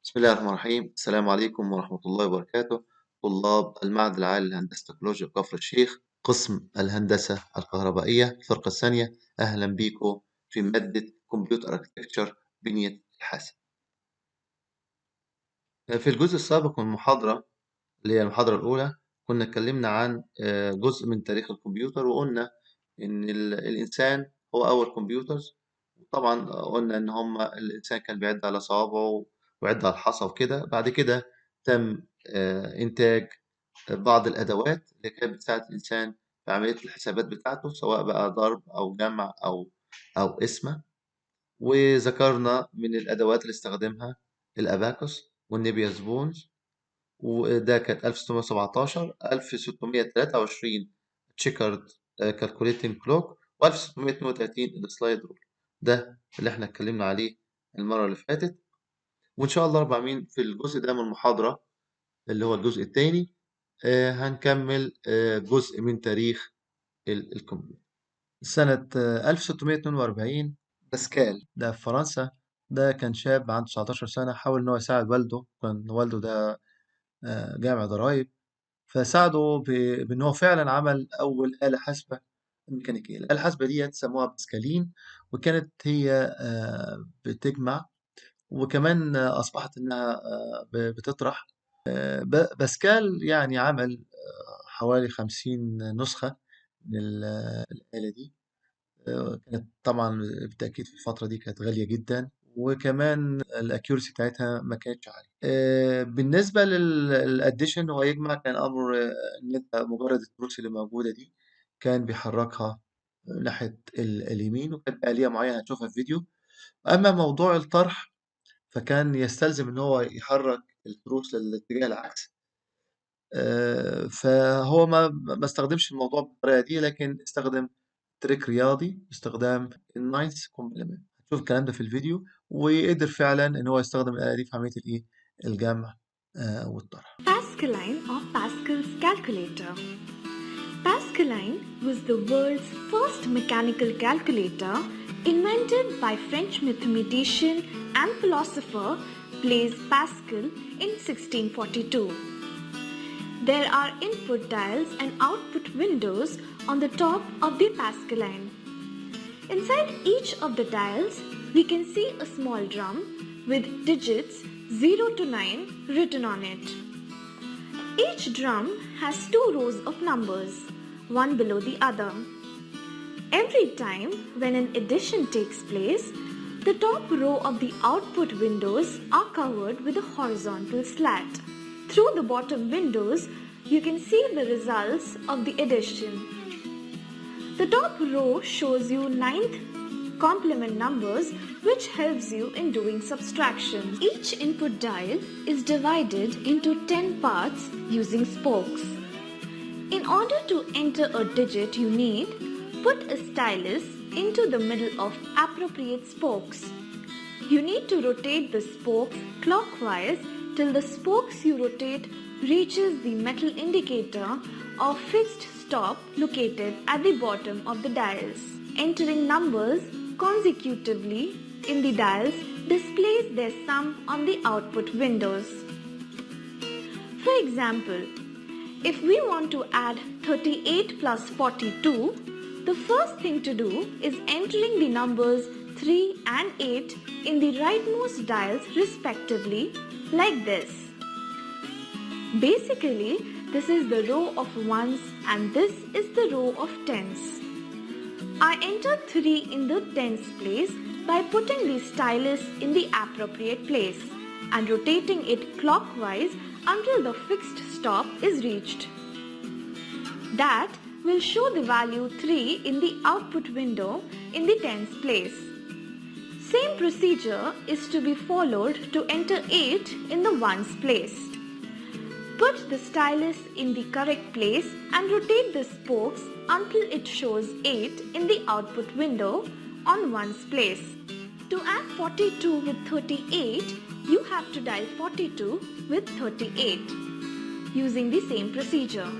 بسم الله الرحمن الرحيم. السلام عليكم ورحمة الله وبركاته. طلاب المعهد العالي للهندسة التكنولوجيا بكفر الشيخ، قسم الهندسة الكهربائية الفرقة الثانية. أهلا بكم في مادة كمبيوتر اركتكتشر بنية الحاسب. في الجزء السابق من المحاضرة اللي هي المحاضرة الأولى كنا اتكلمنا عن جزء من تاريخ الكمبيوتر، وقلنا إن الإنسان هو أول كمبيوتر. طبعا قلنا إن الإنسان كان بيعد على صوابعه ويعد على الحصى وكده. بعد كده تم إنتاج بعض الأدوات اللي كانت بتساعد الإنسان في عملية الحسابات بتاعته، سواء بقى ضرب أو جمع أو قسمة. وذكرنا من الأدوات اللي استخدمها الأباكوس والنيبيوس بونز، وده كانت 1617. 1623 تشيكارد كالكوليتنج كلوك، و1632 السلايد رول. ده اللي احنا اتكلمنا عليه المرة اللي فاتت. وإن شاء الله رب العالمين في الجزء ده من المحاضرة اللي هو الجزء الثاني هنكمل جزء من تاريخ الكمبيوتر. سنة 1642 باسكال ده في فرنسا. ده كان شاب عنده 19 سنة، حاول إن هو يساعد والده. كان والده ده جامع ضرايب، فساعده بإن هو فعلا عمل أول آلة حاسبة ميكانيكية. الآلة الحاسبة دي سموها باسكالين، وكانت هي بتجمع، وكمان أصبحت إنها بتطرح. باسكال يعني عمل حوالي 50 نسخة من الآلة دي. كانت طبعا بالتأكيد في الفترة دي كانت غالية جدا، وكمان الأكيورسي بتاعتها ما كانتش عالية. بالنسبة للأديشن، هو يجمع كان أمر إن أنت مجرد التروس اللي موجودة دي كان بيحركها ناحية اليمين، وكانت آلية معينة هتشوفها في فيديو. أما موضوع الطرح فكان يستلزم إن هو يحرك التروس للاتجاه العكسي. فهو ما استخدمش الموضوع بالطريقة دي، لكن استخدم تريك رياضي باستخدام الناينث كومبلمنت. هتشوف الكلام ده في الفيديو، وقدر فعلا ان هو يستخدم الآلة دي في عملية الجمع والطرح. Pascaline or Pascal's calculator. Pascaline was the world's first mechanical calculator invented by French mathematician and philosopher Blaise Pascal in 1642. There are input dials and output windows on the top of the Pascaline. Inside each of the dials, we can see a small drum with digits 0 to 9 written on it. Each drum has two rows of numbers, one below the other. Every time when an addition takes place, the top row of the output windows are covered with a horizontal slat. Through the bottom windows, you can see the results of the addition. The top row shows you ninth complement numbers, which helps you in doing subtraction. Each input dial is divided into 10 parts using spokes. In order to enter a digit you need, put a stylus into the middle of appropriate spokes. You need to rotate the spokes clockwise till the spokes you rotate reaches the metal indicator or fixed stop located at the bottom of the dials. Entering numbers consecutively in the dials displays their sum on the output windows. For example, if we want to add 38 plus 42, the first thing to do is entering the numbers 3 and 8 in the rightmost dials respectively, like this. Basically, this is the row of ones and this is the row of tens. I entered 3 in the tens place by putting the stylus in the appropriate place and rotating it clockwise until the fixed stop is reached. That will show the value 3 in the output window in the tens place. Same procedure is to be followed to enter 8 in the ones place. Put the stylus in the correct place and rotate the spokes until it shows 8 in the output window on ones place. To add 42 with 38, you have to dial 42 with 38 using the same procedure.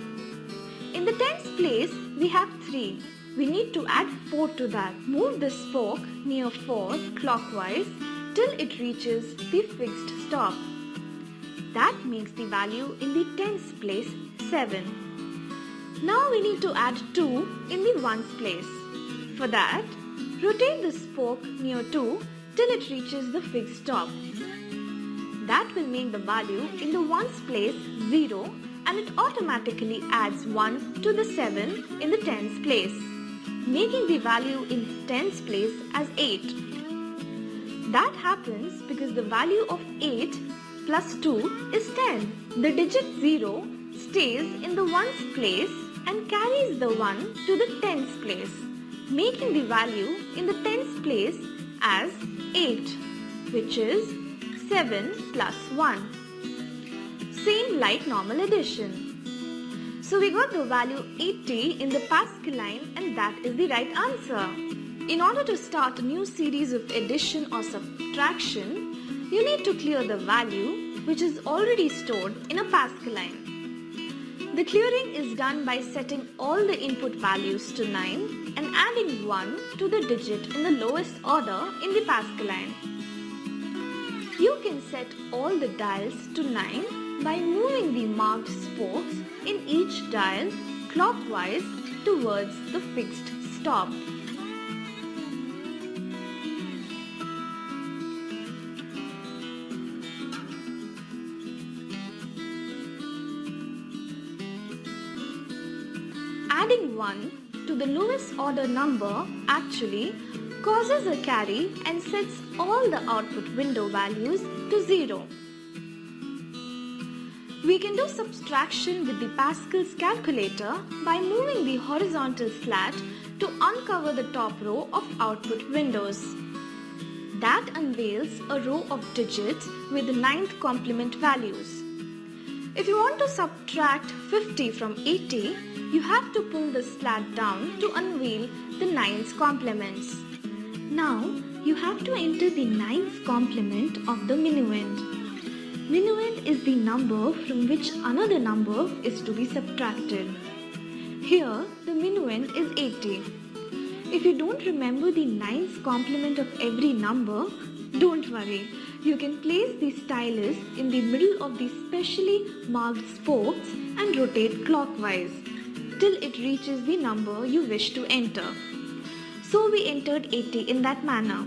In the tens place, we have 3. We need to add 4 to that. Move the spoke near 4 clockwise till it reaches the fixed stop. That makes the value in the tens place 7. Now we need to add 2 in the ones place. For that, rotate the spoke near 2 till it reaches the fixed stop. That will make the value in the ones place 0 and it automatically adds 1 to the 7 in the tens place, making the value in tens place as 8. That happens because the value of 8 plus 2 is 10. The digit 0 stays in the ones place and carries the 1 to the tens place, making the value in the tens place as 8, which is 7 plus 1. Same like normal addition. So we got the value 80 in the Pascaline and that is the right answer. In order to start a new series of addition or subtraction, you need to clear the value which is already stored in a Pascaline. The clearing is done by setting all the input values to 9 and adding 1 to the digit in the lowest order in the Pascaline. You can set all the dials to 9 by moving the marked spokes in each dial clockwise towards the fixed stop. Adding 1 to the lowest order number actually causes a carry and sets all the output window values to 0. We can do subtraction with the Pascal's calculator by moving the horizontal slat to uncover the top row of output windows. That unveils a row of digits with the ninth complement values. If you want to subtract 50 from 80, you have to pull the slat down to unveil the ninth complements. Now, you have to enter the ninth complement of the minuend. Minuend is the number from which another number is to be subtracted. Here, the minuend is 80. If you don't remember the ninth complement of every number, don't worry. You can place the stylus in the middle of the specially marked spokes and rotate clockwise till it reaches the number you wish to enter. So we entered 80 in that manner.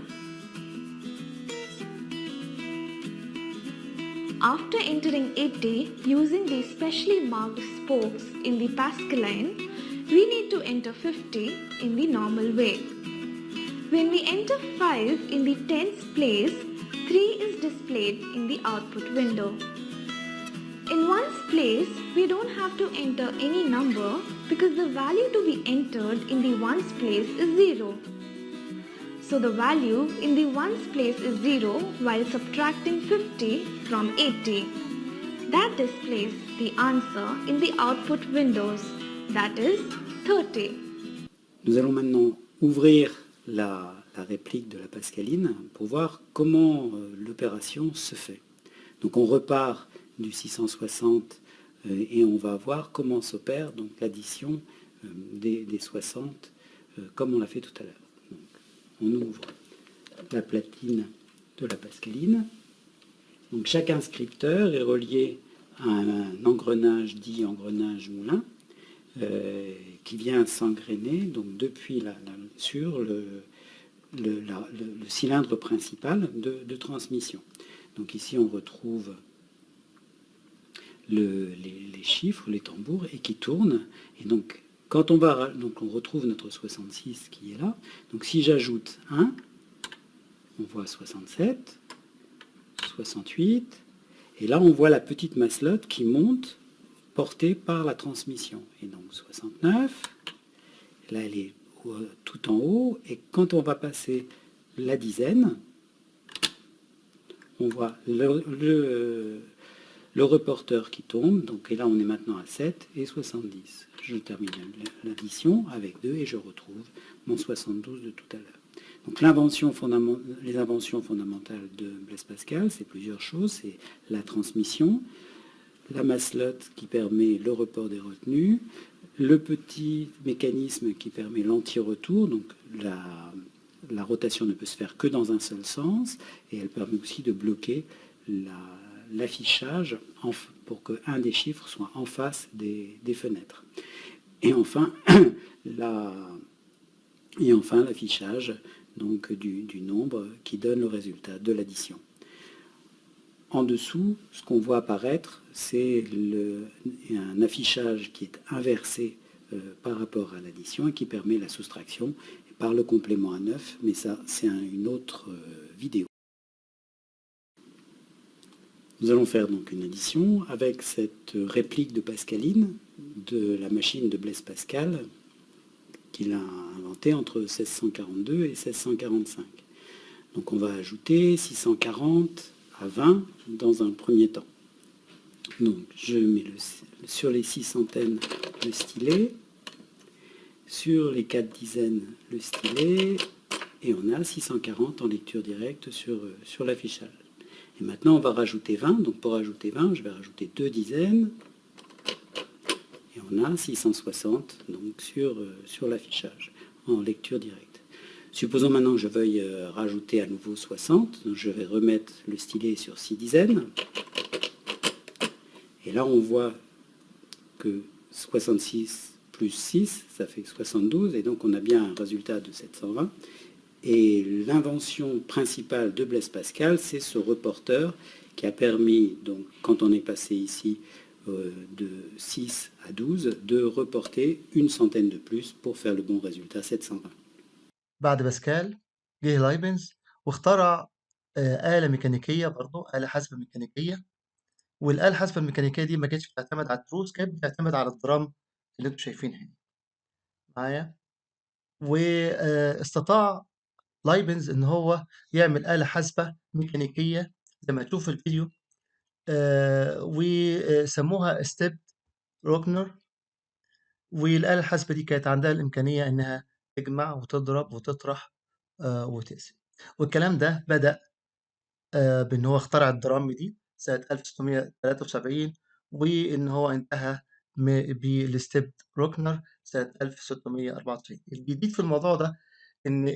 After entering 80 using the specially marked spokes in the Pascaline, we need to enter 50 in the normal way. When we enter 5 in the tens place, 3 is displayed in the output window. In ones place, we don't have to enter any number because the value to be entered in the ones place is 0. So the value in the ones place is 0 while subtracting 50 from 80. That displays the answer in the output windows, that is 30. Nous allons maintenant ouvrir la réplique de la Pascaline pour voir comment l'opération se fait. Donc on repart du 660 et on va voir comment s'opère donc l'addition des 60 comme on l'a fait tout à l'heure. On ouvre la platine de la Pascaline. Donc chaque inscripteur est relié à un engrenage dit engrenage moulin qui vient s'engrainer donc depuis sur le cylindre principal de transmission. Donc ici on retrouve les chiffres, les tambours et qui tournent. Et donc quand on retrouve notre 66 qui est là. Donc si j'ajoute 1, on voit 67, 68, et là on voit la petite masselotte qui monte portée par la transmission. Et donc 69, là elle est tout en haut, et quand on va passer la dizaine, on voit le reporter qui tombe, donc et là on est maintenant à 7 et 70. Je termine l'addition avec 2 et je retrouve mon 72 de tout à l'heure. Donc les inventions fondamentales de Blaise Pascal, c'est plusieurs choses. C'est la transmission, la masselotte qui permet le report des retenues, le petit mécanisme qui permet l'anti-retour, donc la rotation ne peut se faire que dans un seul sens, et elle permet aussi de bloquer l'affichage pour qu'un des chiffres soit en face des fenêtres. Et enfin, l'affichage donc du nombre qui donne le résultat de l'addition. En dessous, ce qu'on voit apparaître, c'est un affichage qui est inversé par rapport à l'addition et qui permet la soustraction par le complément à 9, mais ça, c'est une autre vidéo. Nous allons faire donc une addition avec cette réplique de Pascaline de la machine de Blaise Pascal qu'il a inventée entre 1642 et 1645. Donc on va ajouter 640 à 20 dans un premier temps. Donc je mets sur les 6 centaines le stylet, sur les 4 dizaines le stylet, et on a 640 en lecture directe sur l'affichage. Et maintenant on va rajouter 20, donc pour rajouter 20, je vais rajouter 2 dizaines, et on a 660 donc sur l'affichage en lecture directe. Supposons maintenant que je veuille rajouter à nouveau 60, donc je vais remettre le stylet sur 6 dizaines. Et là on voit que 66 plus 6, ça fait 72, et donc on a bien un résultat de 720. Et l'invention principale de Blaise Pascal, c'est ce reporter qui a permis, donc, quand on est passé ici de 6 à 12, de reporter une centaine de plus pour faire le bon résultat, 720. بعد باسكال جه لايبنز واخترع آلة ميكانيكية برضه، آلة حاسبة ميكانيكية. والآلة الحاسبة الميكانيكية دي ما كانتش بتعتمد على التروس، كانت بتعتمد على الدرام اللي انتم شايفينها هنا معايا. واستطاع لايبنز ان هو يعمل آلة حاسبة ميكانيكية زي ما هتشوف في الفيديو، وسموها ستيب روكنر. والآلة الحاسبة دي كانت عندها الإمكانية إنها تجمع وتضرب وتطرح وتقسم. والكلام ده بدأ بإن هو اخترع الدرام دي سنة 1673، وإن هو انتهى بالستيب روكنر سنة 1694. الجديد في الموضوع ده إن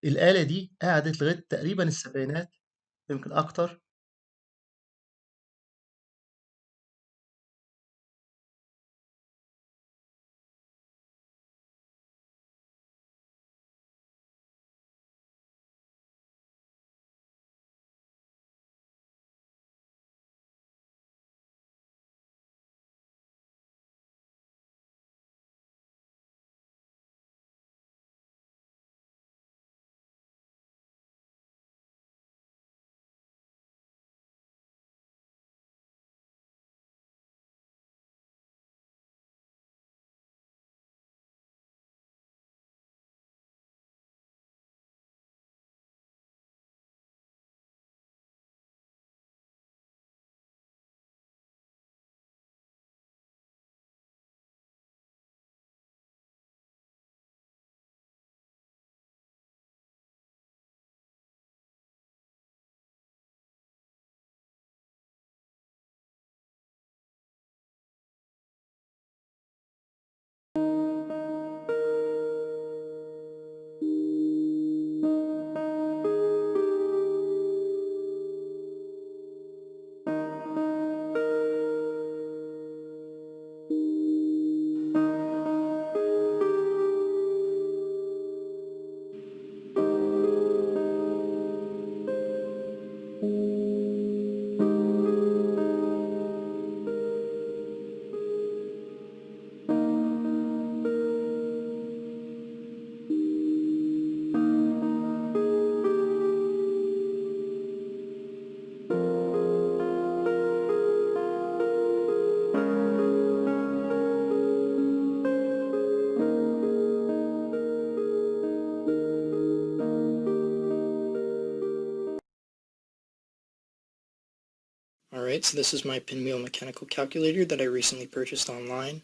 الآلة دي قعدت لغاية تقريبا السبعينات، يمكن أكتر. Alright, so this is my pinwheel mechanical calculator that I recently purchased online.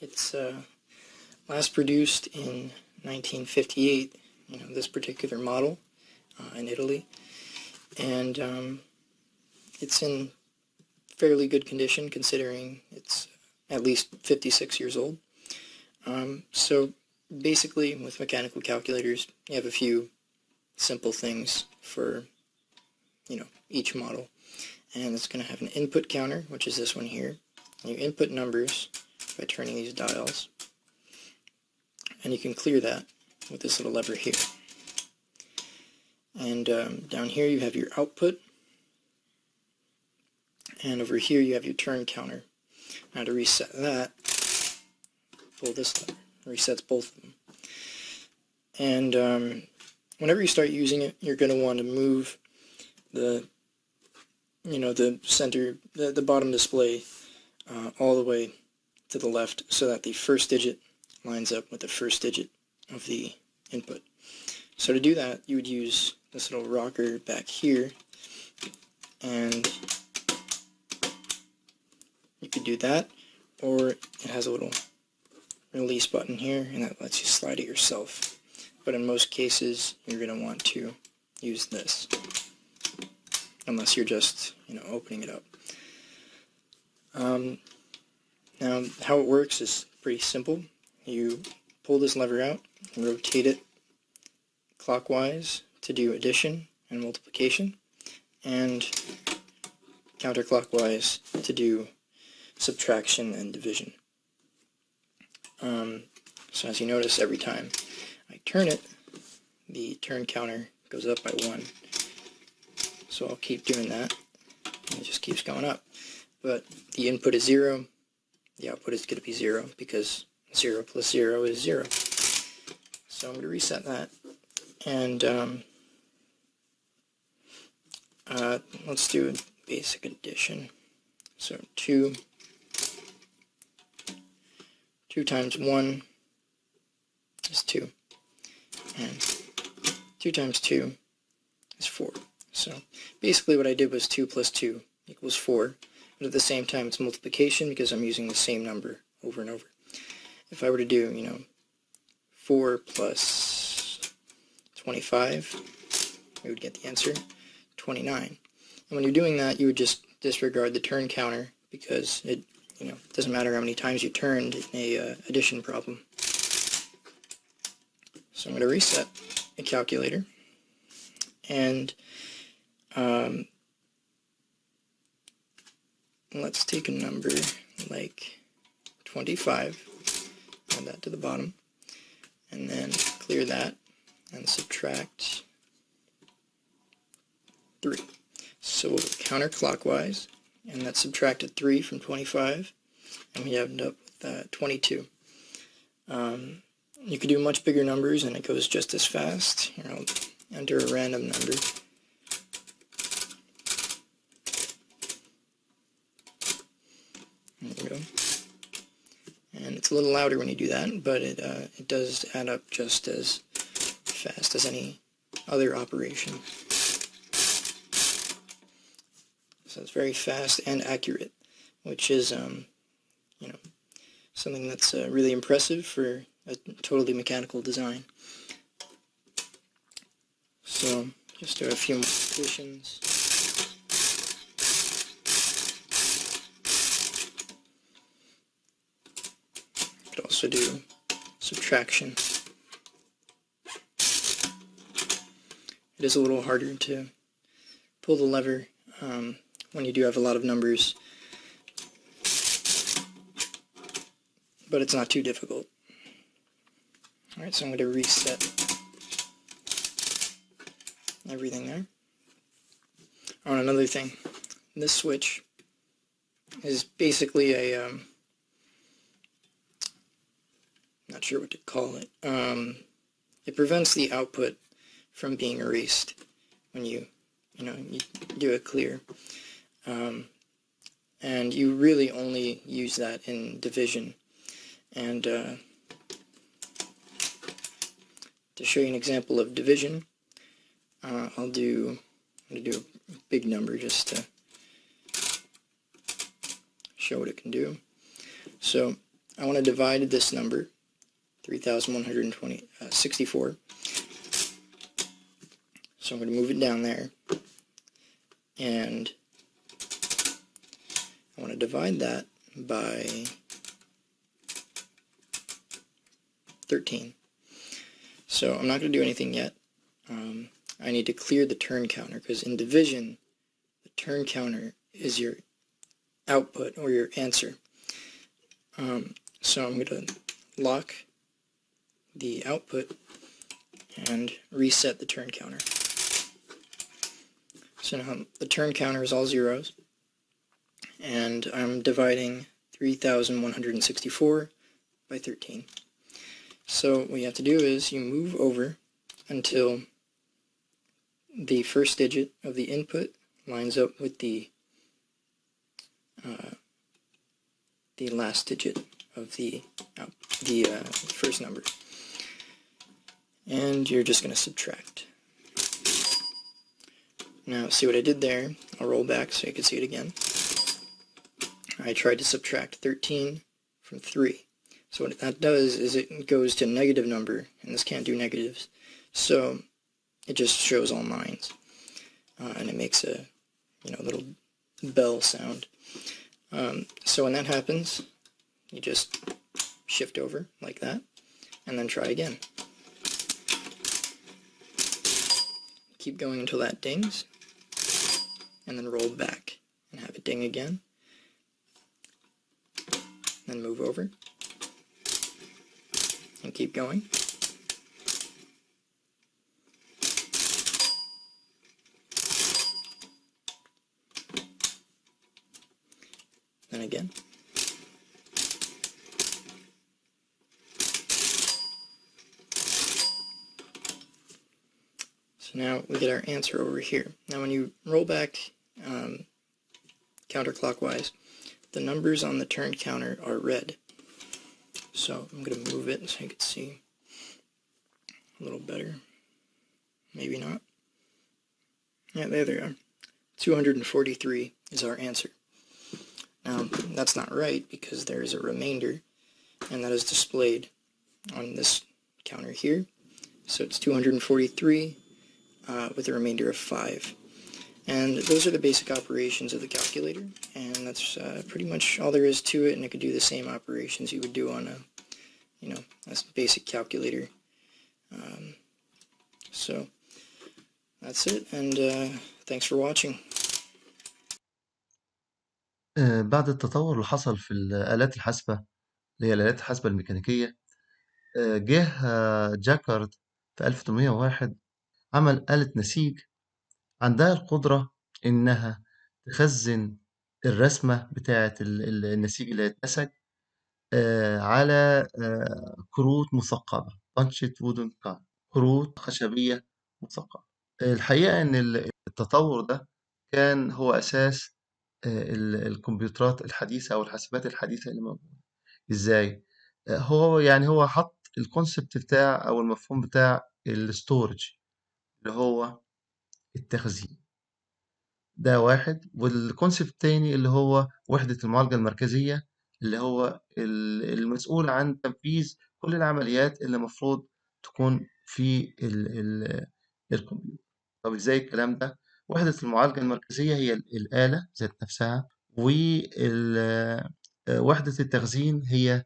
It's last produced in 1958, this particular model in Italy. And it's in fairly good condition considering it's at least 56 years old. So basically with mechanical calculators you have a few simple things for each model. And it's going to have an input counter, which is this one here. And you input numbers by turning these dials. And you can clear that with this little lever here. And down here you have your output. And over here you have your turn counter. Now to reset that, pull this lever. It resets both of them. And whenever you start using it, you're going to want to move the center, the bottom display all the way to the left so that the first digit lines up with the first digit of the input. So to do that, you would use this little rocker back here, and you could do that, or it has a little release button here, and that lets you slide it yourself. But in most cases, you're going to want to use this, unless you're just, opening it up. Now, how it works is pretty simple. You pull this lever out and rotate it clockwise to do addition and multiplication, and counterclockwise to do subtraction and division. So as you notice, every time I turn it, the turn counter goes up by 1. So I'll keep doing that, and it just keeps going up. But the input is 0, the output is going to be 0, because 0 plus 0 is 0. So I'm going to reset that, and let's do a basic addition. So 2 times 1 is 2, and 2 times 2 is 4. So basically what I did was 2 plus 2 equals 4, but at the same time it's multiplication because I'm using the same number over and over. If I were to do, 4 plus 25, we would get the answer 29. And when you're doing that, you would just disregard the turn counter because it doesn't matter how many times you turned in a addition problem. So I'm going to reset the calculator, and let's take a number like 25, add that to the bottom, and then clear that and subtract 3. So we'll go counterclockwise, and that subtracted 3 from 25, and we end up with 22. You could do much bigger numbers and it goes just as fast. Here, I'll enter a random number. There we go. And it's a little louder when you do that, but it does add up just as fast as any other operation. So it's very fast and accurate, which is something that's really impressive for a totally mechanical design. So just do a few multiplications. You could also do subtraction. It is a little harder to pull the lever when you do have a lot of numbers, but it's not too difficult. Alright, so I'm going to reset everything there. Oh, and another thing, this switch is basically a, not sure what to call it. It prevents the output from being erased when you do a clear. And you really only use that in division. And to show you an example of division, I'm going to do a big number just to show what it can do. So I want to divide this number, 3,164. So I'm going to move it down there, and I want to divide that by 13. So I'm not going to do anything yet. I need to clear the turn counter, because in division turn counter is your output or your answer. So I'm going to lock the output and reset the turn counter. So now the turn counter is all zeros, and I'm dividing 3,164 by 13. So what you have to do is you move over until the first digit of the input lines up with the last digit of the first number, and you're just going to subtract. Now see what I did there? I'll roll back so you can see it again. I tried to subtract 13 from 3. So what that does is it goes to a negative number, and this can't do negatives, so it just shows all nines, and it makes a little bell sound. So when that happens, you just shift over like that, and then try again. Keep going until that dings, and then roll back and have it ding again. Then move over, and keep going. Then again. So now we get our answer over here. Now when you roll back counterclockwise, the numbers on the turn counter are red. So I'm going to move it so you can see a little better. Maybe not. Yeah, there they are. 243 is our answer. Now that's not right because there is a remainder, and that is displayed on this counter here. So it's 243 with a remainder of 5. And those are the basic operations of the calculator, and that's pretty much all there is to it, and it could do the same operations you would do on a basic calculator. So that's it, and thanks for watching. بعد التطور اللي حصل في الآلات الحاسبة اللي هي الآلات الحاسبة الميكانيكية، جه جاكارد في 1801 عمل آلة نسيج عندها القدرة إنها تخزن الرسمة بتاعة النسيج اللي هيتنسج على كروت مثقبة punched wooden card، كروت خشبية مثقبة. الحقيقة إن التطور ده كان هو أساس الكمبيوترات الحديثة أو الحاسبات الحديثة اللي موجودة. إزاي؟ هو حط الكونسبت بتاع أو المفهوم بتاع الستورج اللي هو التخزين، ده واحد. والكونسبت التاني اللي هو وحدة المعالجة المركزية اللي هو المسؤول عن تنفيذ كل العمليات اللي المفروض تكون في الكمبيوتر. طب ازاي الكلام ده؟ وحدة المعالجة المركزية هي الآلة ذات نفسها، ووحدة التخزين هي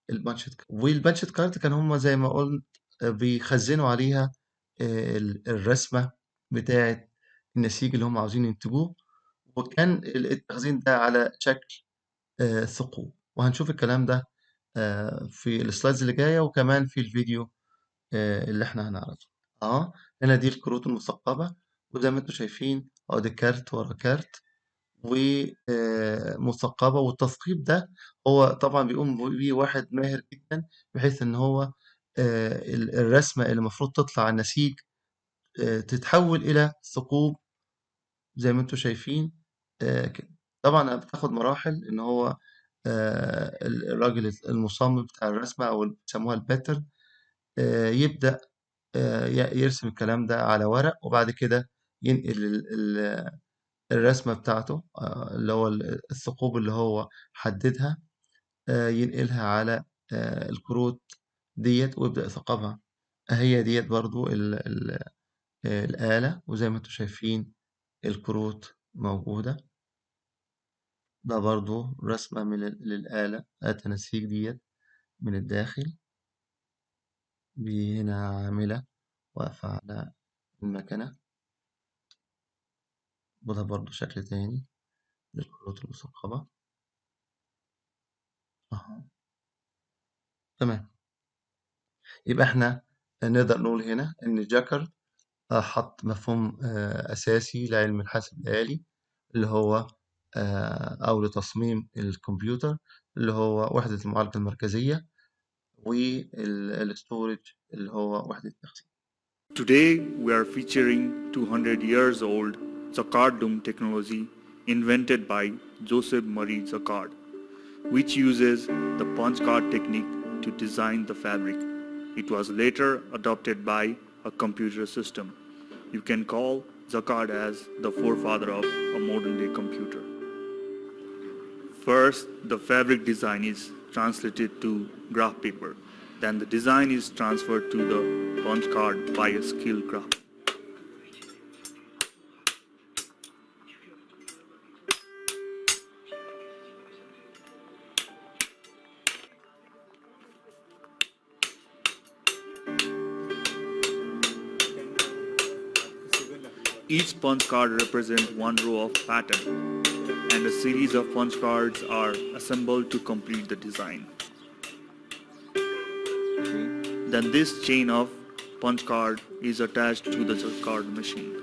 البانشيت كارت. والبانشيت كارت كان هم زي ما قلت بيخزنوا عليها الرسمة بتاعة النسيج اللي هم عاوزين ينتجوه، وكان التخزين ده على شكل ثقوب. وهنشوف الكلام ده في السلايدز اللي جاية، وكمان في الفيديو اللي احنا هنعرضه. هنا دي الكروت المثقبة، وزي ما انتم شايفين دي كارت ورا كارت ومثقبة. والتثقيب ده هو طبعا بيقوم بيه واحد ماهر جدا، بحيث ان هو الرسمة اللي المفروض تطلع على النسيج تتحول إلى ثقوب زي ما انتم شايفين كده. طبعا بتاخد مراحل ان هو الراجل المصمم بتاع الرسمة او اللي بيسموها الباترن يبدأ يرسم الكلام ده على ورق، وبعد كده ينقل الرسمة بتاعته اللي هو الثقوب اللي هو حددها، ينقلها على الكروت ديت ويبدأ يثقبها. هي ديت برضو الآلة، وزي ما انتم شايفين الكروت موجودة. ده برضو رسمة من للآلة، آلة النسيج ديت من الداخل. هنا عاملة واقفة على المكنة، وده برضو شكل تاني للكروت المثقبة أهو. تمام. يبقى احنا نقدر نقول هنا إن جاكارد حط مفهوم أساسي لعلم الحاسب الآلي اللي هو أو لتصميم الكمبيوتر اللي هو وحدة المعالجة المركزية والستورج اللي هو وحدة التخزين. Today, we are featuring 200 years old Jacquard Loom technology invented by Joseph Marie Jacquard, which uses the punch card technique to design the fabric. It was later adopted by a computer system. You can call Jacquard as the forefather of a modern-day computer. First, the fabric design is translated to graph paper. Then the design is transferred to the punch card by a skilled craftsman. Each punch card represents one row of pattern, and a series of punch cards are assembled to complete the design. Then this chain of punch card is attached to the Jacquard machine.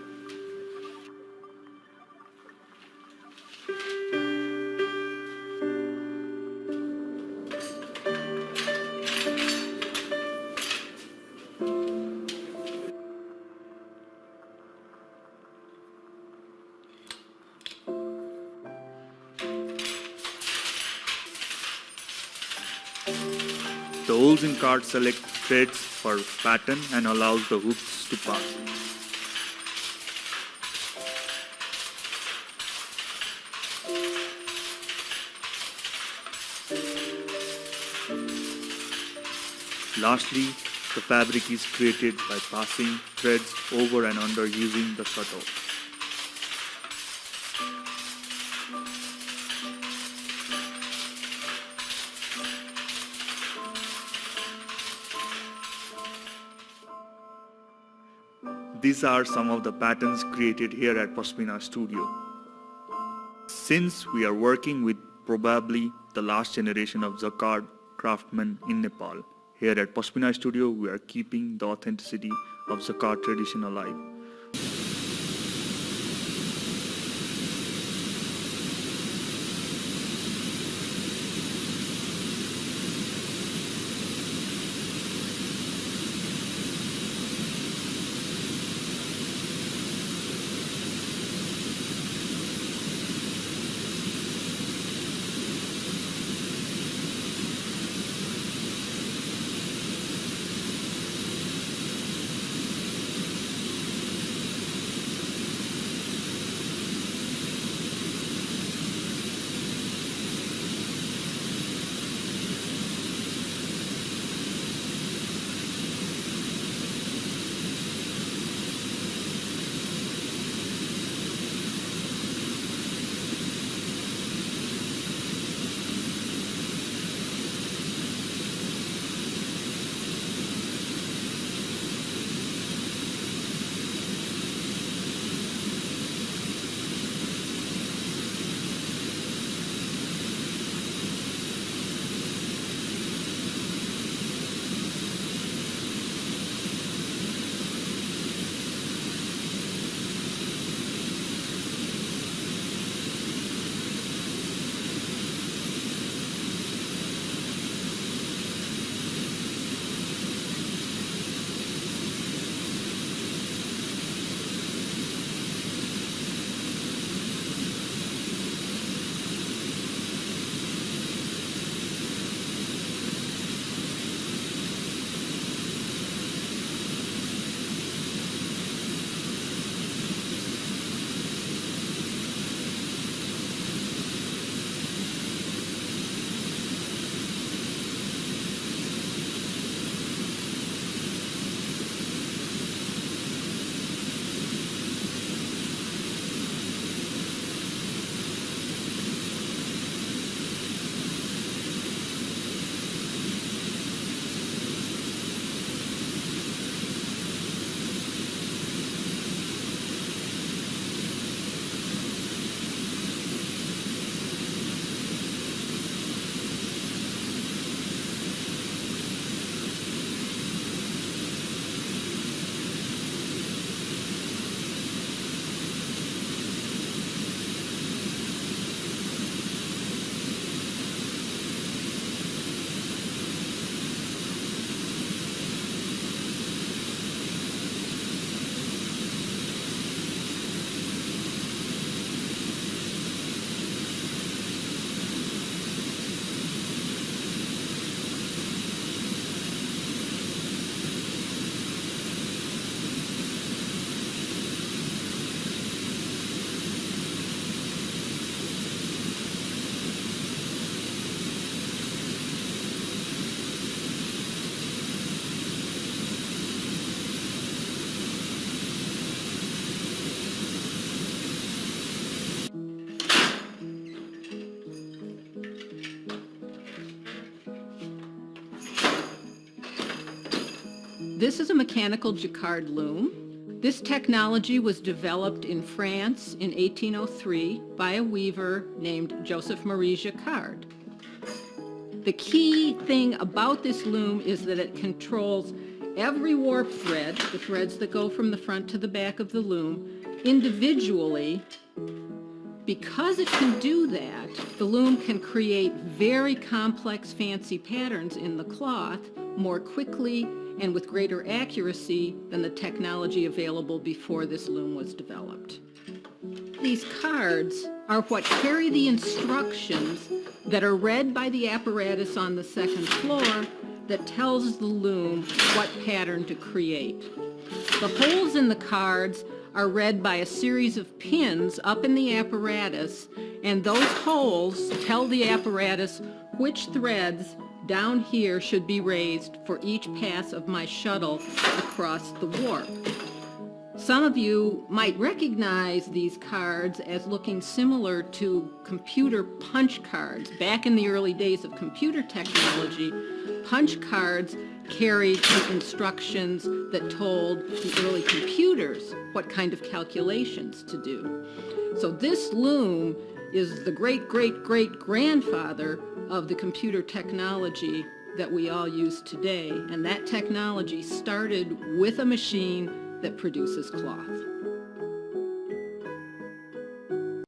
The holes in card select threads per pattern and allows the hooks to pass. Lastly, the fabric is created by passing threads over and under using the shuttle. These are some of the patterns created here at Pascaline Studio. Since we are working with probably the last generation of Jacquard craftsmen in Nepal, here at Pascaline Studio we are keeping the authenticity of Jacquard tradition alive. This is a mechanical Jacquard loom. This technology was developed in France in 1803 by a weaver named Joseph Marie Jacquard. The key thing about this loom is that it controls every warp thread, the threads that go from the front to the back of the loom, individually. Because it can do that, the loom can create very complex, fancy patterns in the cloth more quickly and with greater accuracy than the technology available before this loom was developed. These cards are what carry the instructions that are read by the apparatus on the second floor that tells the loom what pattern to create. The holes in the cards are read by a series of pins up in the apparatus, and those holes tell the apparatus which threads down here should be raised for each pass of my shuttle across the warp. Some of you might recognize these cards as looking similar to computer punch cards. Back in the early days of computer technology, punch cards carried the instructions that told the early computers what kind of calculations to do. So this loom is the great-great-great-grandfather of the computer technology that we all use today, and that technology started with a machine that produces cloth.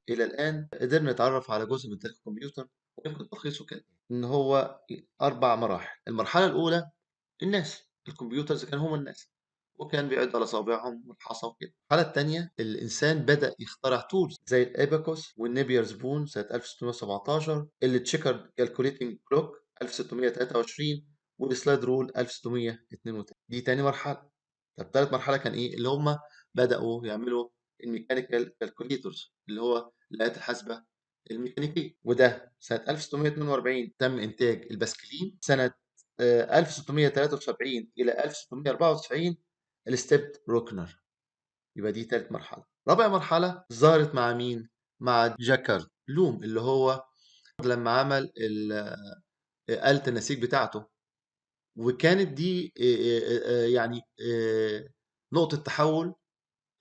إلى الآن قدرنا نتعرف على جزء من تاريخ الكمبيوتر، ويمكن تلخيصه كده إن هو 4 مراحل. المرحلة الأولى الناس، الكمبيوترز كانوا هم الناس، وكان بيعد على صوابعهم والحصى وكده. المرحلة التانية الإنسان بدأ يخترع تولز زي الأباكوس والنيبيرز بون سنة 1617، التشيكرد كالكوليتنج كلوك 1623، والسلايد رول 1632. دي تاني مرحلة. طب تالت مرحلة كان إيه؟ اللي هم بدأوا يعملوا الميكانيكال كالكوليتورز اللي هو الآلات الحاسبة الميكانيكية، وده سنة 1642 تم إنتاج الباسكلين. سنة 1673 إلى 1694 الستيب روكنر. يبقى دي تالت مرحلة. رابع مرحلة ظهرت مع مين؟ مع جاكارد لوم، اللي هو لما عمل آلة النسيج بتاعته، وكانت دي يعني نقطة تحول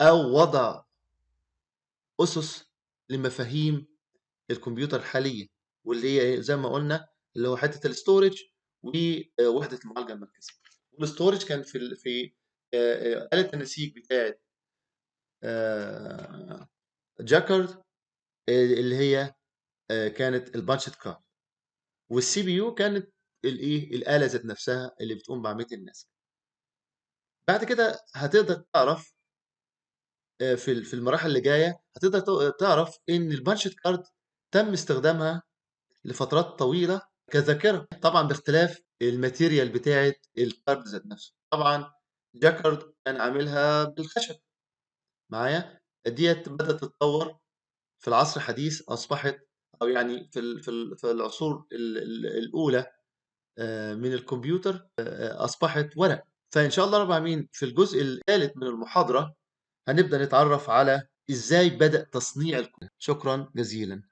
أو وضع أسس لمفاهيم الكمبيوتر الحالية، واللي هي زي ما قلنا اللي هو حتة الاستورج ووحدة المعالجة المركزية. والاستورج كان في آلة النسيج بتاعت جاكارد اللي هي كانت البانشت كارد، والسي بي يو كانت الآلة ذات نفسها اللي بتقوم بعملية النسج. بعد كده هتقدر تعرف في المراحل اللي جاية هتقدر تعرف إن البانشت كارد تم استخدامها لفترات طويلة كذاكرة، طبعا باختلاف الماتيريال بتاعة الكارد ذات نفسه. طبعا جاكارد كان عاملها بالخشب معايا، ديت بدأت تتطور في العصر الحديث، أصبحت أو يعني في العصور الأولى من الكمبيوتر أصبحت ورق. فإن شاء الله رب العالمين في الجزء الثالث من المحاضرة هنبدأ نتعرف على إزاي بدأ تصنيع الكمبيوتر. شكرا جزيلا.